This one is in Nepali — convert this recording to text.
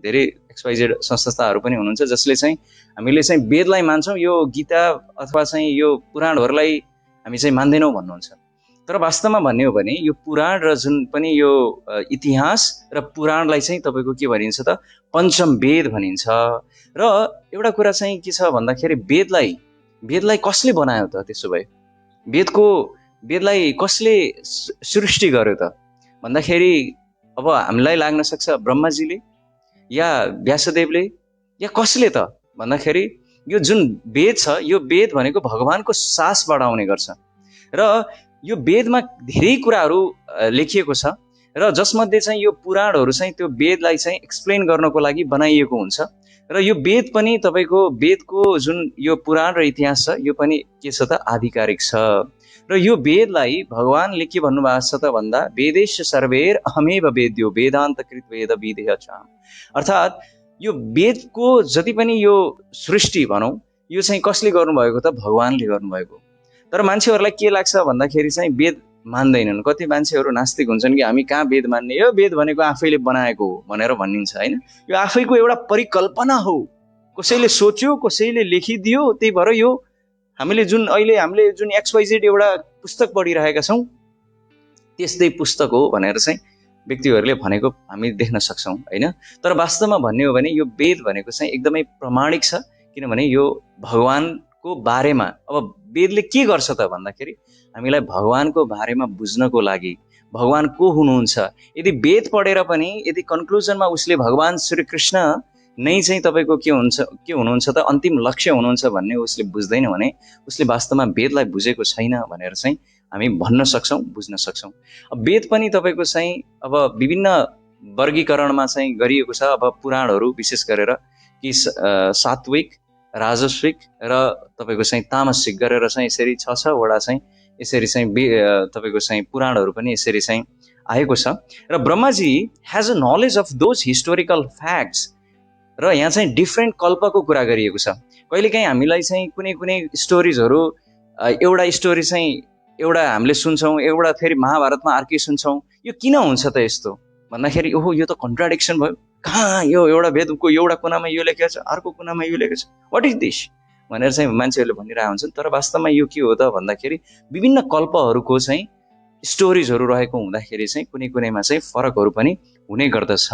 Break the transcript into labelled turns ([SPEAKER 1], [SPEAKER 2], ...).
[SPEAKER 1] धेरै XYZ संस्थाहरू पनि हुनुहुन्छ जसले चाहिँ हामीले चाहिँ वेदलाई मान्छौँ, यो गीता अथवा चाहिँ यो पुराणहरूलाई हामी चाहिँ मान्दैनौँ भन्नुहुन्छ। तर वास्तवमा भन्ने हो भने यो पुराण र जुन पनि यो इतिहास र पुराणलाई चाहिँ तपाईँको के भनिन्छ त पञ्चम वेद भनिन्छ। र एउटा कुरा चाहिँ के छ भन्दाखेरि वेदलाई कसले बनायो त? त्यसो भए वेदलाई कसले सृष्टि गर्यो त भन्दाखेरि अब हामीलाई लाग्न सक्छ ब्रह्माजीले या व्यासदेवले या कसले त भन्दाखेरि यो जुन वेद छ यो वेद भनेको भगवानको सास बढाउने गर्छ र यो वेदमा धेरै कुराहरू लेखिएको छ र जसमध्ये चाहिँ यो पुराणहरू चाहिँ त्यो वेदलाई चाहिँ एक्सप्लेन गर्नको लागि बनाइएको हुन्छ र यो वेद पनि तपाईँको वेदको जुन यो पुराण र इतिहास छ यो पनि के छ त आधिकारिक छ। र यो वेदलाई भगवानले के भन्नुभएको छ त भन्दा वेदेश सर्वेर अहमेव वेद्यो वेदान्तकृत वेद विदेह छ। अर्थात् यो वेदको जति पनि यो सृष्टि भनौँ यो चाहिँ कसले गर्नुभएको त भगवानले गर्नुभएको। तर मान्छेहरूलाई के लाग्छ भन्दाखेरि चाहिँ वेद मान्दैनन्। कति मान्छेहरू नास्तिक हुन्छन् कि हामी कहाँ वेद मान्ने, यो वेद भनेको आफैले बनाएको हो भनेर भनिन्छ होइन। यो आफैको एउटा परिकल्पना हो, कसैले सोच्यो कसैले लेखिदियो, त्यही भएर यो हामीले जुन XYZ एउटा पुस्तक पढिरहेका छौँ त्यस्तै पुस्तक हो भनेर चाहिँ व्यक्तिहरूले भनेको हामी देख्न सक्छौँ होइन। तर वास्तवमा भन्ने हो भने यो वेद भनेको चाहिँ एकदमै प्रमाणिक छ, किनभने यो भगवानको बारेमा अब वेदले के गर्छ त भन्दाखेरि हामीलाई भगवानको बारेमा बुझ्नको लागि भगवान को हुनुहुन्छ। यदि वेद पढेर पनि यदि कन्क्लुजनमा उसले भगवान श्री कृष्ण नै चाहिँ तपाईँको के हुनुहुन्छ त अन्तिम लक्ष्य हुनुहुन्छ भन्ने उसले बुझ्दैन भने उसले वास्तवमा वेदलाई बुझेको छैन भनेर चाहिँ हामी भन्न सक्छौँ, बुझ्न सक्छौँ। अब वेद पनि तपाईँको चाहिँ अब विभिन्न वर्गीकरणमा चाहिँ गरिएको छ। अब पुराणहरू विशेष गरेर कि सात्विक, राजस्विक र तपाईँको चाहिँ तामसिक गरेर चाहिँ यसरी 6-6वटा चाहिँ यसरी चाहिँ तपाईँको चाहिँ पुराणहरू पनि यसरी चाहिँ आएको छ। र Brahmaji has a knowledge of those historical facts र यहाँ चाहिँ डिफ्रेन्ट कल्पको कुरा गरिएको छ। कहिलेकाहीँ हामीलाई चाहिँ कुनै स्टोरिजहरू एउटा स्टोरी चाहिँ एउटा हामीले सुन्छौँ, एउटा फेरि महाभारतमा अर्कै सुन्छौँ। यो किन हुन्छ त यस्तो भन्दाखेरि ओहो यो त कन्ट्राडिक्सन भयो, कहाँ यो एउटा वेदको एउटा कुनामा यो लेखेको छ अर्को कुनामा यो लेखेको छ, वाट इज दिस भनेर चाहिँ मान्छेहरूले भनिरहेको हुन्छन्। तर वास्तवमा यो के हो त भन्दाखेरि विभिन्न कल्पहरूको चाहिँ स्टोरिजहरू रहेको हुँदाखेरि चाहिँ कुनैमा चाहिँ फरकहरू पनि हुने गर्दछ।